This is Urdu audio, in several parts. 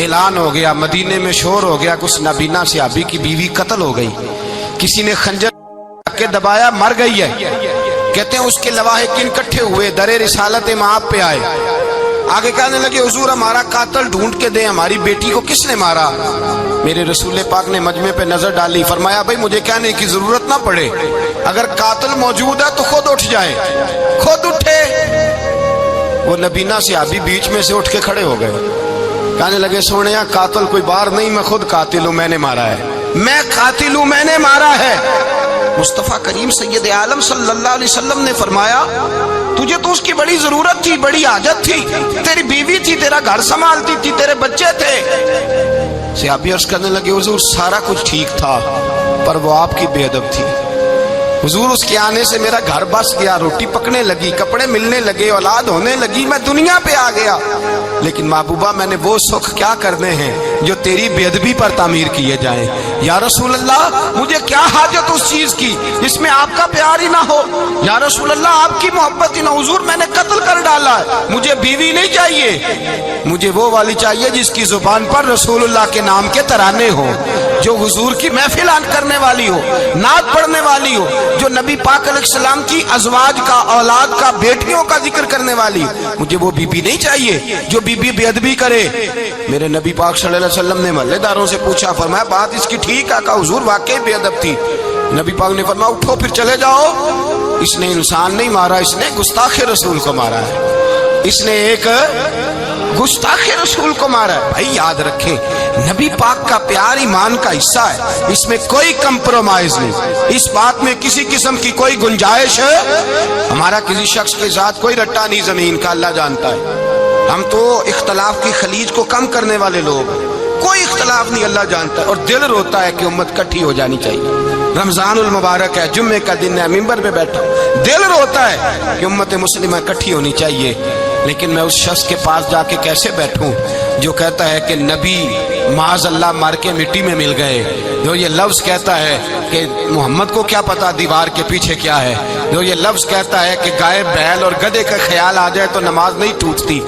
اعلان ہو گیا، مدینے میں شور ہو گیا کہ اس نابینا صحابی کی بیوی قتل ہو گئی، کسی نے خنجر کے دبایا، مر گئی ہے۔ کہتے ہیں اس کے لواحقین اکٹھے ہوئے، در رسالت امام پہ آئے، آگے کہنے لگے حضور ہمارا قاتل ڈھونڈ کے دیں، ہماری بیٹی کو کس نے مارا؟ میرے رسول پاک نے مجمع پہ نظر ڈالی، فرمایا بھائی مجھے کہنے کی ضرورت نہ پڑے، اگر قاتل موجود ہے تو خود اٹھ جائے۔ خود اٹھے، وہ نبینا صحابی بیچ میں سے اٹھ کے کھڑے ہو گئے، کہنے لگے سونیا قاتل کوئی بار نہیں، میں خود قاتل ہوں، میں نے مارا ہے، میں قاتل ہوں، میں نے مارا ہے۔ مصطفیٰ کریم سید عالم صلی اللہ علیہ وسلم نے فرمایا تجھے تو اس کی بڑی ضرورت تھی، بڑی حاجت تھی، تیری بیوی تھی، تیرا گھر سنبھالتی تھی، تیرے بچے تھے۔ صحابی عرض کرنے لگے حضور سارا کچھ ٹھیک تھا پر وہ آپ کی بے ادب تھی، حضور اس کے آنے سے میرا گھر بس گیا، روٹی پکنے لگی، کپڑے ملنے لگے، اولاد ہونے لگی، میں دنیا پہ آ گیا، لیکن محبوبہ میں نے وہ سکھ کیا کرنے ہیں جو تیری بے ادبی پر تعمیر کیے جائیں۔ یا رسول اللہ مجھے کیا حاجت اس چیز کی جس میں آپ کا پیار ہی نہ ہو، یا رسول اللہ آپ کی محبت ہی نہ، حضور میں نے قتل کر ڈالا ہے، مجھے بیوی نہیں چاہیے، مجھے وہ والی چاہیے جس کی زبان پر رسول اللہ کے نام کے ترانے ہوں، جو حضور کی محفل کرنے والی ہو، نعت پڑھنے والی ہو، جو نبی پاک علیہ السلام کی ازواج کا، اولاد کا، بیٹیوں کا ذکر کرنے والی، مجھے وہ بیوی نہیں چاہیے جو بیوی بے ادبی کرے۔ میرے نبی پاک صلی اللہ علیہ وسلم نے محلے داروں سے پوچھا، فرمایا بات اس کی ٹھیک ہے؟ کہا حضور واقعی بے ادب تھی۔ نبی پاک نے فرمایا اٹھو پھر چلے جاؤ، اس نے انسان نہیں مارا، اس نے گستاخ رسول کو مارا ہے، اس نے ایک گستاخ رسول کو مارا ہے۔ بھائی یاد رکھیں نبی پاک کا پیار ایمان کا حصہ ہے، اس میں کوئی کمپرومائز نہیں، اس بات میں کسی قسم کی کوئی گنجائش ہے، ہمارا کسی شخص کے ساتھ کوئی رٹا نہیں زمین کا، اللہ جانتا ہے، ہم تو اختلاف کی خلیج کو کم کرنے والے لوگ، کوئی اختلاف نہیں، اللہ جانتا ہے، اور دل روتا ہے کہ امت کٹھی ہو جانی چاہیے۔ رمضان المبارک ہے، جمعے کا دن ہے، منبر پہ بیٹھا دل روتا ہے کہ امت مسلمہ کٹھی ہونی چاہیے، لیکن میں اس شخص کے پاس جا کے کیسے بیٹھوں جو کہتا ہے کہ نبی معاذ اللہ مار کے مٹی میں مل گئے، جو یہ لفظ کہتا ہے کہ محمد کو کیا پتا دیوار کے پیچھے کیا ہے، جو یہ لفظ کہتا ہے کہ گائے بیل اور گدھے کا خیال آ جائے تو نماز نہیں ٹوٹتی،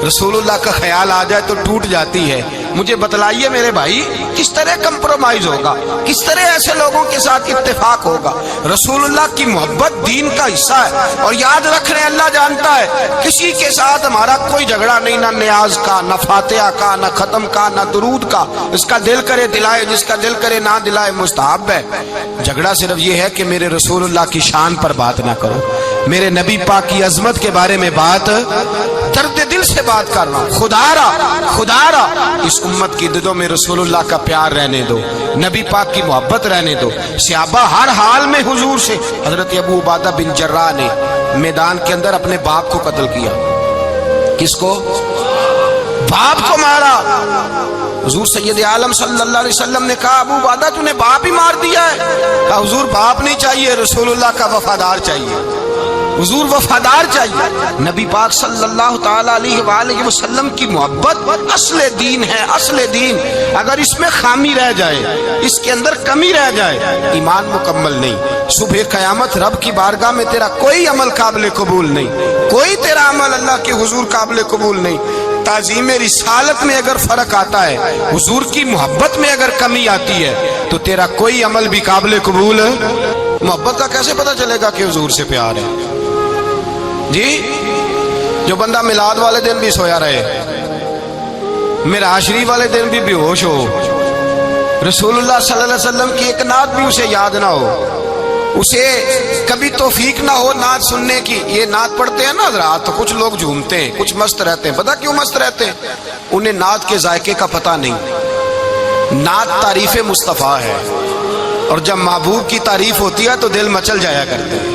رسول اللہ کا خیال آ جائے تو ٹوٹ جاتی ہے۔ مجھے بتلائیے میرے بھائی کس طرح کمپرومائز ہوگا، کس طرح ایسے لوگوں کے ساتھ اتفاق ہوگا؟ رسول اللہ کی محبت دین کا حصہ ہے، اور یاد رکھ رہے اللہ جانتا ہے کسی کے ساتھ ہمارا کوئی جھگڑا نہیں، نہ نیاز کا، نہ فاتحہ کا، نہ ختم کا، نہ درود کا، اس کا دل کرے دلائے، جس کا دل کرے نہ دلائے، مستحب ہے۔ جھگڑا صرف یہ ہے کہ میرے رسول اللہ کی شان پر بات نہ کرو، میرے نبی پاک کی عظمت کے بارے میں بات درد دل سے بات کرنا، خدا را اس امت کی دلوں میں رسول اللہ کا پیار رہنے دو، نبی پاک کی محبت رہنے دو۔ صحابہ ہر حال میں حضور سے، حضرت ابو عبیدہ بن جراح نے میدان کے اندر اپنے باپ کو قتل کیا، کس کو؟ باپ کو مارا۔ حضور سید عالم صلی اللہ علیہ وسلم نے کہا ابو عبیدہ تو نے باپ ہی مار دیا ہے؟ کہا حضور باپ نہیں چاہیے، رسول اللہ کا وفادار چاہیے، حضور وفادار چاہیے۔ نبی پاک صلی اللہ تعالی علیہ وآلہ وسلم کی محبت اصل دین ہے، اصل دین۔ اگر اس میں خامی رہ جائے، اس کے اندر کمی رہ جائے، ایمان مکمل نہیں۔ صبح قیامت رب کی بارگاہ میں تیرا کوئی عمل قابل قبول نہیں، کوئی تیرا عمل اللہ کے حضور قابل قبول نہیں۔ تعظیم رسالت میں اگر فرق آتا ہے، حضور کی محبت میں اگر کمی آتی ہے، تو تیرا کوئی عمل بھی قابل قبول ہے۔ محبت کا کیسے پتہ چلے گا کہ حضور سے پیار ہے؟ جی جو بندہ میلاد والے دن بھی سویا رہے، معراج شریف والے دن بھی بے ہوش ہو، رسول اللہ صلی اللہ علیہ وسلم کی ایک نعت بھی اسے یاد نہ ہو، اسے کبھی توفیق نہ ہو نعت سننے کی۔ یہ نعت پڑھتے ہیں نا حضرات تو کچھ لوگ جھومتے ہیں، کچھ مست رہتے ہیں۔ پتہ کیوں مست رہتے ہیں؟ انہیں نعت کے ذائقے کا پتہ نہیں۔ نعت تعریف مصطفیٰ ہے، اور جب محبوب کی تعریف ہوتی ہے تو دل مچل جایا کرتے ہیں۔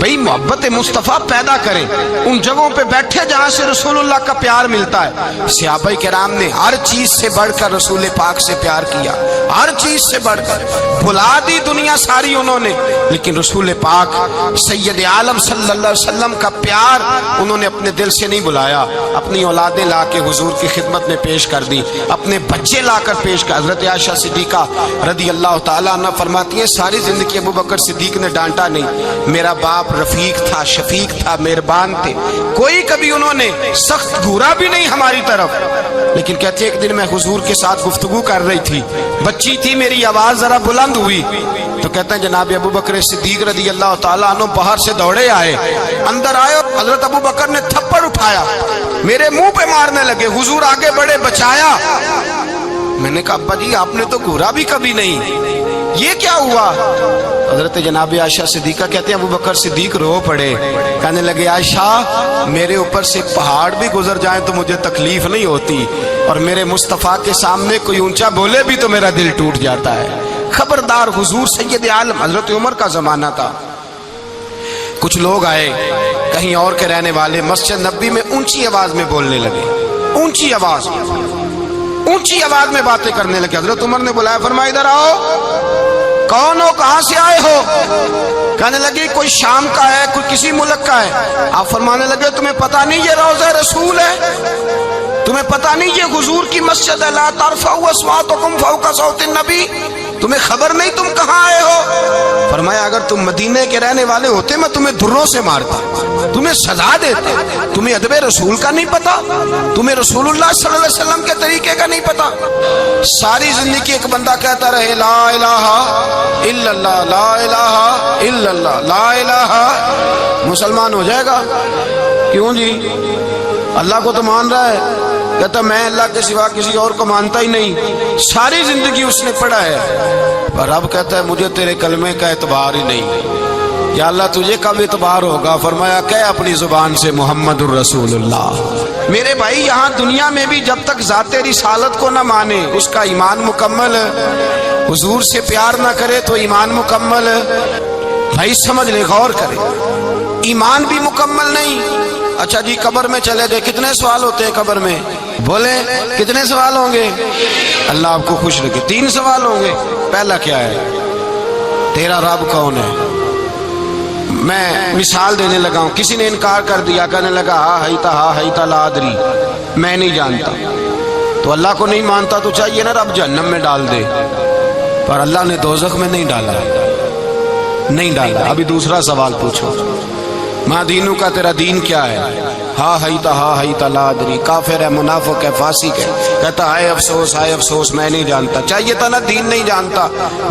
بھئی محبت مصطفیٰ پیدا کریں، ان جگہوں پہ بیٹھے جہاں سے رسول اللہ کا پیار ملتا ہے۔ صحابہ کرام نے ہر چیز سے بڑھ کر رسول پاک سے پیار کیا، ہر چیز سے بڑھ کر، بھلا دی دنیا ساری انہوں نے، لیکن رسول پاک سید عالم صلی اللہ علیہ وسلم کا پیار انہوں نے اپنے دل سے نہیں بلایا۔ اپنی اولادیں لا کے حضور کی خدمت میں پیش کر دی، اپنے بچے لا کر پیش کر۔ حضرت عائشہ صدیقہ رضی اللہ تعالیٰ عنہ فرماتی ہیں ساری زندگی ابو بکر صدیق نے ڈانٹا نہیں، میرا باپ رفیق تھا، شفیق تھا، مہربان تھے، کوئی کبھی بھی انہوں نے سخت گھورا بھی نہیں ہماری طرف، لیکن کہتے ایک دن میں حضور کے ساتھ گفتگو کر رہی تھی، بچی تھی، میری آواز ذرا بلند ہوئی تو کہتے ہیں جناب ابو بکر صدیق رضی اللہ تعالیٰ عنہ باہر سے دوڑے آئے، اندر آئے اور حضرت ابو بکر نے تھپڑ اٹھایا، میرے منہ پہ مارنے لگے، حضور آگے بڑھے، بچایا۔ میں نے کہا ابا جی آپ نے تو گھورا بھی کبھی نہیں، یہ کیا ہوا؟ حضرت جناب عائشہ صدیقہ کہتے ہیں ابو بکر صدیق رو پڑے، کہنے لگے عائشہ میرے اوپر سے پہاڑ بھی گزر جائیں تو مجھے تکلیف نہیں ہوتی، اور میرے مصطفیٰ کے سامنے کوئی اونچا بولے بھی تو میرا دل ٹوٹ جاتا ہے۔ خبردار، حضور سید عالم حضرت عمر کا زمانہ تھا، کچھ لوگ آئے کہیں اور کے رہنے والے، مسجد نبوی میں اونچی آواز میں بولنے لگے، اونچی آواز میں باتیں کرنے لگے۔ حضرت عمر نے بلایا، فرمایا ادھر آؤ، کون ہو، کہاں سے آئے ہو؟ کہنے لگے کوئی شام کا ہے، کوئی کسی ملک کا ہے۔ آپ فرمانے لگے تمہیں پتہ نہیں یہ روضہ رسول ہے؟ تمہیں پتہ نہیں یہ حضور کی مسجد ہے؟ لا ترفعوا اصواتکم فوق صوت النبی، تمہیں خبر نہیں تم کہاں آئے ہو؟ فرمایا اگر تم مدینے کے رہنے والے ہوتے میں تمہیں دھروں سے مارتا، تمہیں سزا دیتے، تمہیں ادب رسول کا نہیں پتا، تمہیں رسول اللہ صلی اللہ علیہ وسلم کے طریقے کا نہیں پتا۔ ساری زندگی ایک بندہ کہتا رہے لا الہ الا اللہ، لا الہ الا اللہ، لا الہ، مسلمان ہو جائے گا؟ کیوں جی؟ اللہ کو تو مان رہا ہے، کہتا میں اللہ کے سوا کسی اور کو مانتا ہی نہیں، ساری زندگی اس نے پڑھا ہے، پر اب کہتا ہے مجھے تیرے کلمے کا اعتبار ہی نہیں۔ یا اللہ تجھے کب اعتبار ہوگا؟ فرمایا کہ اپنی زبان سے محمد الرسول اللہ۔ میرے بھائی یہاں دنیا میں بھی جب تک ذات رسالت کو نہ مانے اس کا ایمان مکمل، حضور سے پیار نہ کرے تو ایمان مکمل، بھائی سمجھ لے، غور کرے، ایمان بھی مکمل نہیں۔ اچھا جی قبر میں چلے گئے، کتنے سوال ہوتے ہیں قبر میں؟ بولے کتنے سوال ہوں گے؟ اللہ آپ کو خوش رکھے، 3 سوال ہوں گے۔ پہلا کیا ہے؟ تیرا رب کون ہے؟ میں مثال دینے لگا ہوں، کسی نے انکار کر دیا، کہنے لگا ہا ہیتا لا ادری، میں نہیں جانتا، تو اللہ کو نہیں مانتا تو چاہیے نا رب جہنم میں ڈال دے، پر اللہ نے دوزخ میں نہیں ڈالا۔ ابھی دوسرا سوال پوچھو، ماں دینو کا تیرا دین کیا ہے؟ ہا ہیتا لا ادری، کافر ہے، منافق ہے، فاسق ہے، کہتا ہائے افسوس میں نہیں جانتا، چاہیے تھا نا دین نہیں جانتا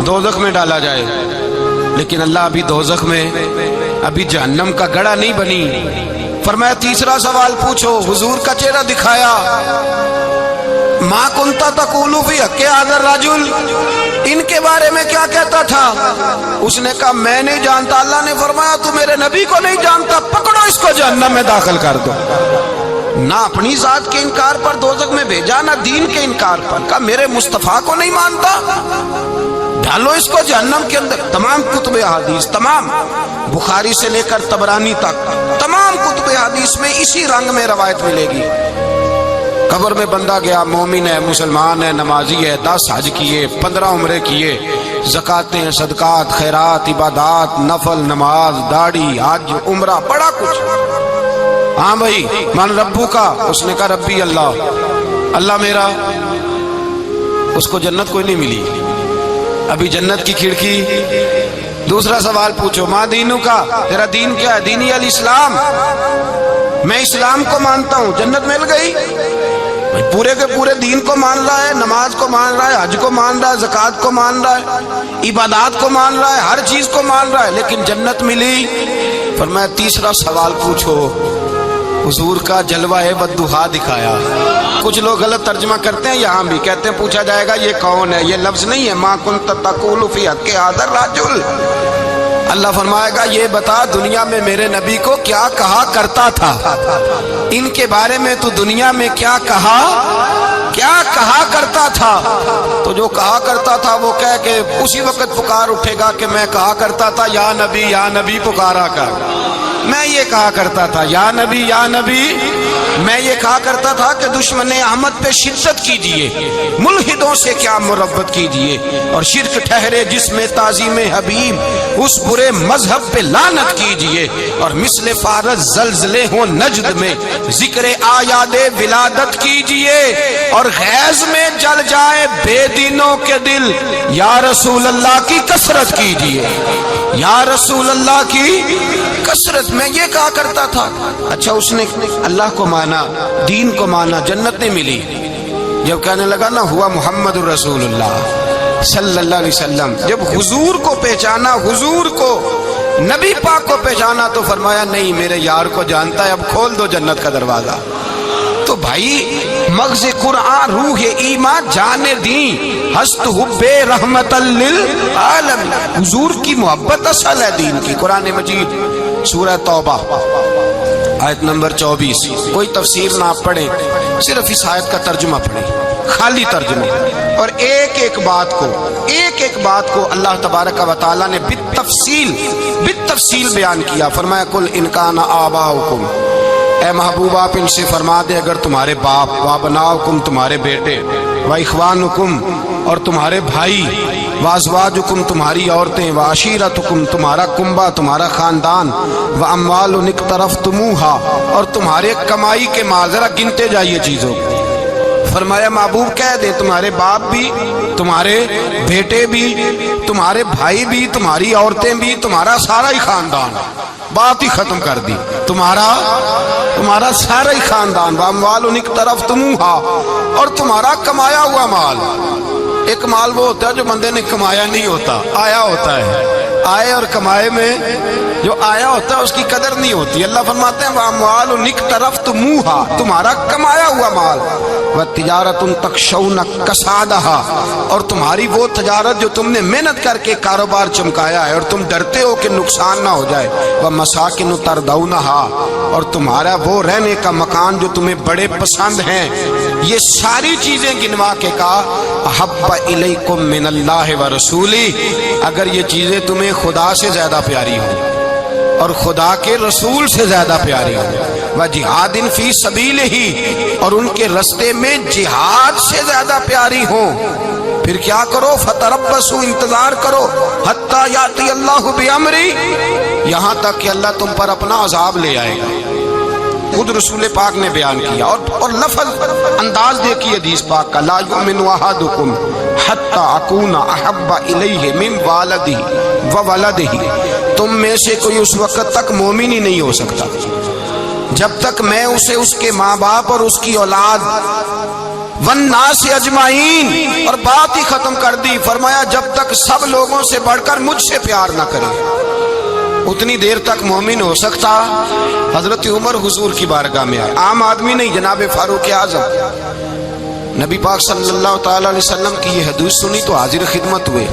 دوزخ میں ڈالا جائے، لیکن اللہ ابھی دوزخ میں، ابھی جہنم کا گڑھا نہیں بنی۔ فرمایا تیسرا سوال پوچھو، حضور کا چہرہ دکھایا، ما کنتا تقول فی حق ھذا الرجل، ان کے بارے میں کیا کہتا تھا؟ اس نے کہا میں نہیں جانتا۔ اللہ نے فرمایا تو میرے نبی کو نہیں جانتا، پکڑو اس کو جہنم میں داخل کر دو۔ نہ اپنی ذات کے انکار پر دوزخ میں بھیجا، نہ دین کے انکار پر، کہا میرے مصطفیٰ کو نہیں مانتا، ڈالو اس کو جہنم کے اندر۔ تمام کتب حدیث، تمام بخاری سے لے کر طبرانی تک، تمام کتب حدیث میں اسی رنگ میں روایت ملے گی۔ قبر میں بندہ گیا، مومن ہے، مسلمان ہے، نمازی ہے، 10 حج کیے، 15 عمرے کیے، زکاتیں، صدقات، خیرات، عبادات، نفل، نماز، داڑھی، حج، عمرہ، بڑا کچھ۔ ہاں بھائی من ربو کا، اس نے کہا ربی اللہ میرا، اس کو جنت کوئی نہیں ملی، ابھی جنت کی کھڑکی۔ دوسرا سوال پوچھو، ماں دینو کا تیرا دین کیا ہے؟ دینی الاسلام، میں اسلام کو مانتا ہوں، جنت مل گئی۔ پورے کے پورے دین کو مان رہا ہے، نماز کو مان رہا ہے، حج کو مان رہا ہے، زکوٰۃ کو مان رہا ہے، عبادات کو مان رہا ہے، ہر چیز کو مان رہا ہے، لیکن جنت ملی۔ فرمایا تیسرا سوال پوچھو، حضور کا جلوہ والضحیٰ دکھایا۔ کچھ لوگ غلط ترجمہ کرتے ہیں، یہاں بھی کہتے ہیں پوچھا جائے گا یہ کون ہے، یہ لفظ نہیں ہے، ما کنت تقول فی حق ھذا الرجل۔ اللہ فرمائے گا یہ بتا دنیا میں میرے نبی کو کیا کہا کرتا تھا، ان کے بارے میں تو دنیا میں کیا کہا کرتا تھا؟ تو جو کہا کرتا تھا وہ کہہ کے اسی وقت پکار اٹھے گا کہ میں کہا کرتا تھا یا نبی پکارا کر، میں یہ کہا کرتا تھا یا نبی میں یہ کہا کرتا تھا کہ دشمن احمد پہ شدت کیجئے، ملحدوں سے کیا مربت کیجئے، اور شرک ٹھہرے جس میں تعظیم حبیب اس برے مذہب پہ لعنت کیجئے، اور مثل فارس زلزلے ہوں نجد میں ذکر آیاد ولادت کیجئے، اور غیظ میں جل جائے بے دینوں کے دل یا رسول اللہ کی کثرت کیجئے۔ یا رسول اللہ کی کثرت میں یہ کہا کرتا تھا. اچھا اس نے اللہ کو مانا, دین کو مانا, جنت نہیں ملی. جب کہنے لگا نا ہوا محمد الرسول اللہ صلی اللہ علیہ وسلم, جب حضور کو پہچانا, حضور کو نبی پاک کو پہچانا, تو فرمایا نہیں میرے یار کو جانتا ہے, اب کھول دو جنت کا دروازہ. تو بھائی مغز قرآن روح ایمان جانے دین ہست حب رحمت للعالم, حضور کی محبت اصل ہے دین کی. قرآن مجید سورہ توبہ آیت نمبر 24. کوئی تفسیر نہ پڑھیں, صرف اس آیت کا ترجمہ پڑھیں, خالی ترجمہ, اور ایک ایک بات کو اللہ تبارک و تعالیٰ نے بالتفصیل بیان کیا. فرمایا کل ان کان آباؤکم, اے محبوب آپ ان سے فرما دے اگر تمہارے باپ, وابناؤکم تمہارے بیٹے, واخوانکم اور تمہارے بھائی, وازواجکم تمہاری عورتیں, وعشیرتکم تمہارا کنبہ تمہارا خاندان, واموال اقترفتموہا اور تمہارے کمائی کے مال. ذرا گنتے جائیے چیزوں کو. فرمایا محبوب کہہ دے تمہارے باپ بھی, تمہارے بیٹے بھی, تمہارے بھائی بھی, تمہاری عورتیں بھی, تمہارا سارا ہی خاندان. بات ہی ختم کر دی, تمہارا سارا ہی خاندان. واموال اقترفتموہا اور تمہارا کمایا ہوا مال. ایک مال وہ ہوتا ہے جو بندے نے کمایا نہیں ہوتا, آیا ہوتا ہے. آئے اور کمائے میں جو آیا ہوتا ہے اس کی قدر نہیں ہوتی. اللہ فرماتے ہیں واموال اقترفتموہا, تمہارا کمایا ہوا مال. وتجارت تخشون کسادہا اور تمہاری وہ تجارت جو تم نے محنت کر کے کاروبار چمکایا ہے اور تم ڈرتے ہو کہ نقصان نہ ہو جائے. ومساکن ترضونہا اور تمہارا وہ رہنے کا مکان جو تمہیں بڑے پسند ہیں. یہ ساری چیزیں گنوا کے کہا احب الیکم من اللہ ورسولہ, اگر یہ چیزیں تمہیں خدا سے زیادہ پیاری ہوں اور خدا کے رسول سے زیادہ پیاری ہوں, وجہاد فی سبیلہ اور ان کے رستے میں جہاد سے زیادہ پیاری ہوں, پھر کیا کرو فتربصوا انتظار کرو, حتی یاتی اللہ بامری یہاں تک کہ اللہ تم پر اپنا عذاب لے آئے گا. خود رسول پاک نے بیان کیا اور لفظ انداز دیکھیے حدیث پاک کا, لا یؤمن احدکم حتی اکون احب الیہ من والدہ وولدہ, تم میں سے کوئی اس وقت تک مومن ہی نہیں ہو سکتا جب تک میں اسے اس کے ماں باپ اور اس کی اولاد والناس اجمعین, اور بات ہی ختم کر دی. فرمایا جب تک سب لوگوں سے بڑھ کر مجھ سے پیار نہ کرے اتنی دیر تک مومن ہو سکتا. حضرت عمر حضور کی بارگاہ میں آئے, عام آدمی نہیں, جناب فاروق اعظم. نبی پاک صلی اللہ تعالی علیہ وسلم کی یہ حدیث سنی تو حاضر خدمت ہوئے.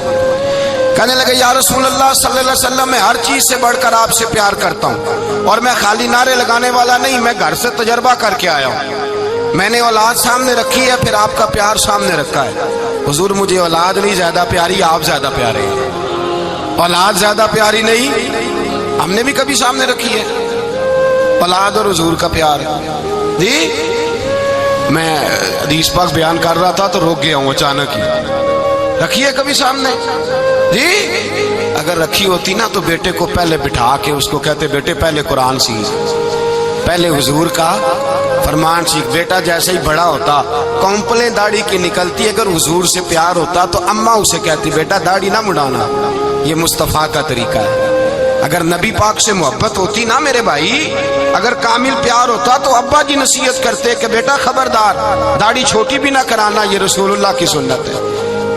کہنے لگے یا رسول اللہ صلی اللہ علیہ وسلم میں ہر چیز سے بڑھ کر آپ سے پیار کرتا ہوں, اور میں خالی نعرے لگانے والا نہیں, میں گھر سے تجربہ کر کے آیا ہوں. میں نے اولاد سامنے رکھی ہے, پھر آپ کا پیار سامنے رکھا ہے. حضور مجھے اولاد نہیں زیادہ پیاری, آپ زیادہ پیارے ہیں. اولاد زیادہ پیاری نہیں, ہم نے بھی کبھی سامنے رکھی ہے اولاد اور حضور کا پیار. جی میں حدیث پاک بیان کر رہا تھا تو روک گیا ہوں اچانک ہی. رکھی ہے کبھی سامنے؟ جی اگر رکھی ہوتی نا تو بیٹے کو پہلے بٹھا کے اس کو کہتے بیٹے پہلے قرآن سیکھ, پہلے حضور کا فرمان سیکھ. بیٹا جیسے ہی بڑا ہوتا کمپلیں داڑھی کی نکلتی, اگر حضور سے پیار ہوتا تو اماں اسے کہتی بیٹا داڑھی نہ مڈانا, یہ مصطفیٰ کا طریقہ ہے. اگر نبی پاک سے محبت ہوتی نا میرے بھائی, اگر کامل پیار ہوتا تو ابا جی نصیحت کرتے کہ بیٹا خبردار داڑھی چھوٹی بھی نہ کرانا, یہ رسول اللہ کی سنت ہے.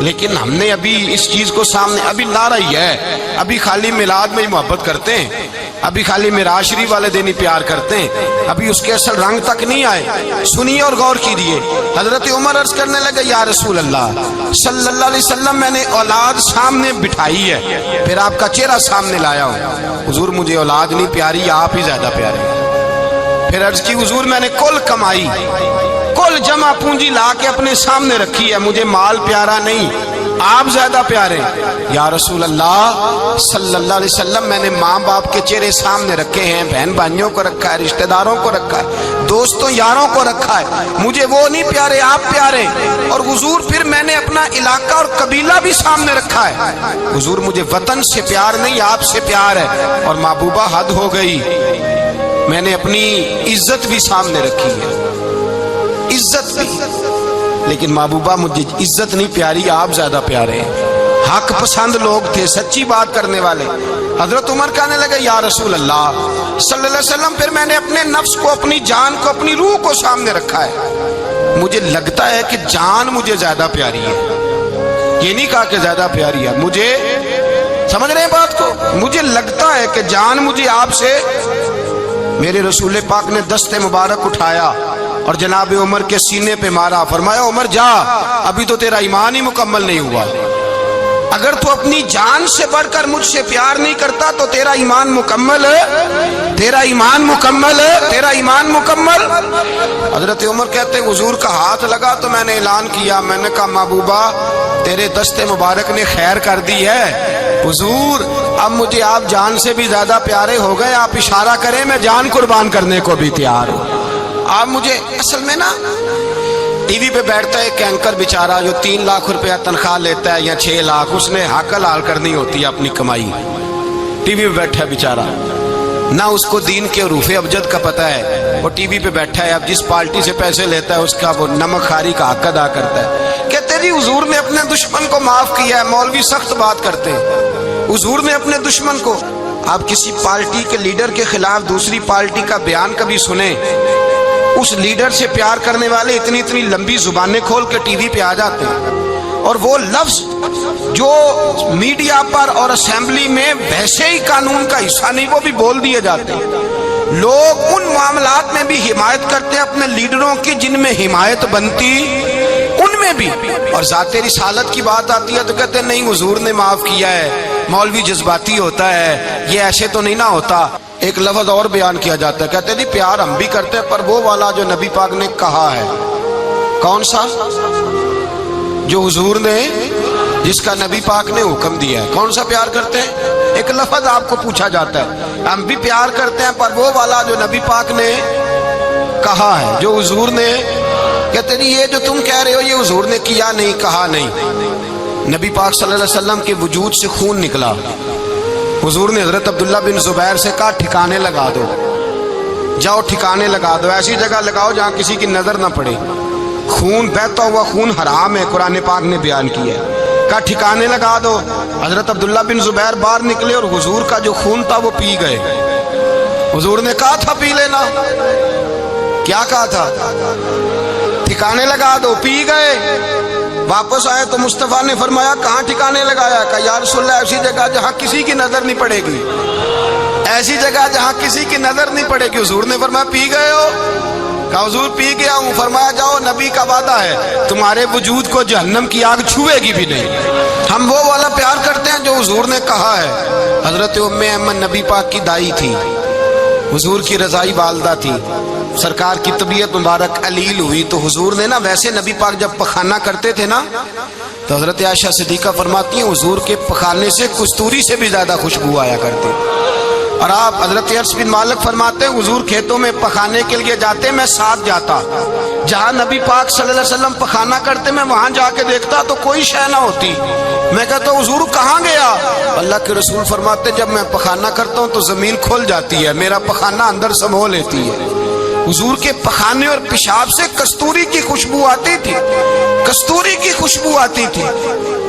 لیکن ہم نے ابھی اس چیز کو سامنے, ابھی نعرہ ہی ہے, ابھی خالی میلاد میں ہی محبت کرتے ہیں, ابھی خالی معراج شریف والے دن ہی پیار کرتے ہیں, ابھی اس کے اصل رنگ تک نہیں آئے. سنیے اور غور کیجیے. حضرت عمر عرض کرنے لگے یا رسول اللہ صلی اللہ علیہ وسلم میں نے اولاد سامنے بٹھائی ہے, پھر آپ کا چہرہ سامنے لایا ہوں. حضور مجھے اولاد نہیں پیاری, آپ ہی زیادہ پیارے. پھر عرض کی حضور میں نے کل کمائی, کل جمع پونجی لا کے اپنے سامنے رکھی ہے, مجھے مال پیارا نہیں, آپ زیادہ پیارے. یا رسول اللہ صلی اللہ علیہ وسلم میں نے ماں باپ کے چہرے سامنے رکھے ہیں, بہن بھائیوں کو رکھا ہے, رشتہ داروں کو رکھا ہے, دوستوں یاروں کو رکھا ہے, مجھے وہ نہیں پیارے, آپ پیارے. اور حضور پھر میں نے اپنا علاقہ اور قبیلہ بھی سامنے رکھا ہے. حضور مجھے وطن سے پیار نہیں, آپ سے پیار ہے. اور محبوبہ حد ہو گئی, میں نے اپنی عزت بھی سامنے رکھی ہے, عزت بھی, لیکن محبوبہ مجھے عزت نہیں پیاری, آپ زیادہ پیارے ہیں. حق پسند لوگ تھے، سچی بات کرنے والے۔ حضرت عمر کہنے لگے یا رسول اللہ صلی اللہ علیہ وسلم، پھر میں نے اپنے نفس کو، اپنی جان کو، اپنی روح کو سامنے رکھا ہے، مجھے لگتا ہے کہ جان مجھے زیادہ پیاری ہے۔ یہ نہیں کہا کہ زیادہ پیاری ہے، مجھے، سمجھ رہے ہیں بات کو، مجھے لگتا ہے کہ جان مجھے آپ سے۔ میرے رسول پاک نے دست مبارک اٹھایا اور جناب عمر کے سینے پہ مارا، فرمایا عمر جا، ابھی تو تیرا ایمان ہی مکمل نہیں ہوا، اگر تو اپنی جان سے بڑھ کر مجھ سے پیار نہیں کرتا تو تیرا ایمان مکمل ہے، تیرا ایمان مکمل ہے، تیرا ایمان مکمل۔ حضرت عمر کہتے ہیں حضور کا ہاتھ لگا تو میں نے اعلان کیا، میں نے کہا محبوبہ تیرے دست مبارک نے خیر کر دی ہے، حضور اب مجھے آپ جان سے بھی زیادہ پیارے ہو گئے، آپ اشارہ کریں میں جان قربان کرنے کو بھی تیار ہوں۔ آپ مجھے، اصل میں نا ٹی وی پہ بیٹھتا ہے ایک اینکر بیچارہ جو 3 لاکھ روپیہ تنخواہ لیتا ہے یا 6 لاکھ، اس نے حق حلال کرنی ہوتی ہے اپنی کمائی، ٹی وی پہ بیٹھا ہے بیچارہ، نہ اس کو دین کے حروف ابجد کا پتہ ہے، وہ ٹی وی پہ بیٹھا ہے، اب جس پارٹی سے پیسے لیتا ہے اس کا وہ نمک خاری کا حق ادا کرتا ہے۔ کہتے جی حضور نے اپنے دشمن کو معاف کیا ہے، مولوی سخت بات کرتے ہیں، حضور نے اپنے دشمن کو، آپ کسی پارٹی کے لیڈر کے خلاف دوسری پارٹی کا بیان کبھی سنیں، اس لیڈر سے پیار کرنے والے اتنی اتنی لمبی زبانیں کھول کے ٹی وی پہ آ جاتے ہیں، اور وہ لفظ جو میڈیا پر اور اسمبلی میں ویسے ہی قانون کا حصہ نہیں وہ بھی بول دیے جاتے ہیں۔ لوگ ان معاملات میں بھی حمایت کرتے ہیں اپنے لیڈروں کی جن میں حمایت بنتی ان میں بھی، اور ذات رسالت کی بات آتی ہے تو کہتے ہیں نہیں حضور نے معاف کیا ہے، مولوی جذباتی ہوتا ہے، یہ ایسے تو نہیں نہ ہوتا۔ ایک لفظ اور بیان کیا جاتا ہے، کہتے ہیں جی پیار ہم بھی کرتے ہیں پر وہ والا جو نبی پاک نے کہا ہے، کون سا؟ جو حضور نے، جس کا نبی پاک نے حکم دیا ہے، کون سا پیار کرتے ہیں؟ ایک لفظ آپ کو پوچھا جاتا ہے، ہم بھی پیار کرتے ہیں پر وہ والا جو نبی پاک نے کہا ہے، جو حضور نے، کہتے ہیں یہ جو تم کہہ رہے ہو یہ حضور نے کیا نہیں، کہا نہیں۔ نبی پاک صلی اللہ علیہ وسلم کے وجود سے خون نکلا، حضور نے حضرت عبداللہ بن زبیر سے کہا ٹھکانے لگا دو، جاؤ ٹھکانے لگا دو، ایسی جگہ لگاؤ جہاں کسی کی نظر نہ پڑے، خون بہتا ہوا خون حرام ہے، قرآن پاک نے بیان کیا ہے، کہا ٹھکانے لگا دو۔ حضرت عبداللہ بن زبیر باہر نکلے اور حضور کا جو خون تھا وہ پی گئے۔ حضور نے کہا تھا پی لینا، کیا کہا تھا؟ ٹھکانے لگا دو، پی گئے۔ واپس آئے تو مصطفیٰ نے فرمایا کہاں ٹھکانے لگایا؟ کہا یا رسول اللہ ایسی جگہ جہاں کسی کی نظر نہیں پڑے گی، ایسی جگہ جہاں کسی کی نظر نہیں پڑے گی۔ حضور نے فرمایا پی گئے ہو؟ کہا حضور پی گیا ہوں۔ فرمایا جاؤ نبی کا وعدہ ہے تمہارے وجود کو جہنم کی آگ چھوئے گی بھی نہیں۔ ہم وہ والا پیار کرتے ہیں جو حضور نے کہا ہے۔ حضرت ام ایمن نبی پاک کی دائی تھی، حضور کی رضائی والدہ تھی، سرکار کی طبیعت مبارک علیل ہوئی تو حضور نے نا، ویسے نبی پاک جب پخانہ کرتے تھے نا تو حضرت عائشہ صدیقہ فرماتی ہیں حضور کے پخانے سے کستوری سے بھی زیادہ خوشبو آیا کرتی، اور آپ حضرت انس بن مالک فرماتے ہیں حضور کھیتوں میں پخانے کے لیے جاتے، میں ساتھ جاتا، جہاں نبی پاک صلی اللہ علیہ وسلم پخانہ کرتے میں وہاں جا کے دیکھتا تو کوئی شے نہ ہوتی، میں کہتا حضور کہاں گیا؟ اللہ کے رسول فرماتے جب میں پخانہ کرتا ہوں تو زمین کھل جاتی ہے، میرا پخانہ اندر سمو لیتی ہے۔ حضور کے پخانے اور پیشاب سے کستوری کی خوشبو آتی تھی، کستوری کی خوشبو آتی تھی۔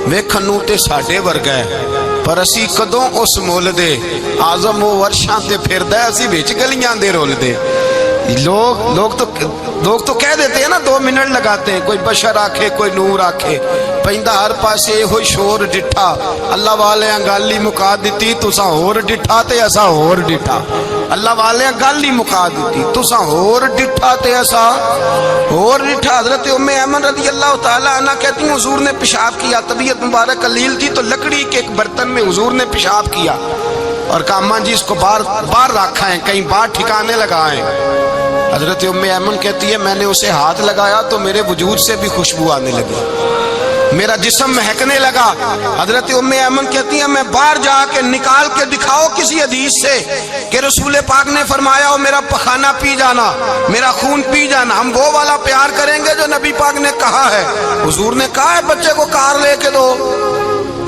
ویکھنوں تے ساڈے ورگا ہے پر اسی کدوں اس مول دے، آزم وہ ورشاں تے پھردا ہے اسی وچ گلیاں دے رول دے۔ لوگ تو کہہ دیتے ہیں نا 2 منٹ لگاتے ہیں، کوئی بشر آکھے کوئی نور آکھے، پیندا ہر پاسے ہوئی شور ڈٹھا، اللہ والے گالی مکا دیتی تساں ہور ڈٹھا تے اسا ہور ڈٹھا، اللہ والے گالی مکا دیتی تساں ہور ڈٹھا تے اسا ہور ڈٹھا۔ حضرت ام ایمن رضی اللہ تعالی عنہ کہتی ہیں حضور نے پیشاب کیا، طبیعت مبارک علیل تھی تو لکڑی کے ایک برتن میں حضور نے پیشاب کیا اور کہا اماں جی اس کو باہر رکھا ہے، کہیں باہر ٹھکانے لگائیں۔ حضرت ام ایمن کہتی ہے میں نے اسے ہاتھ لگایا تو میرے وجود سے بھی خوشبو آنے لگی، میرا جسم مہکنے لگا۔ حضرت ام ایمن کہتی ہے میں باہر جا کے نکال کے دکھاؤ کسی حدیث سے کہ رسول پاک نے فرمایا ہو میرا پخانہ پی جانا، میرا خون پی جانا، ہم وہ والا پیار کریں گے جو نبی پاک نے کہا ہے۔ حضور نے کہا ہے بچے کو کار لے کے دو،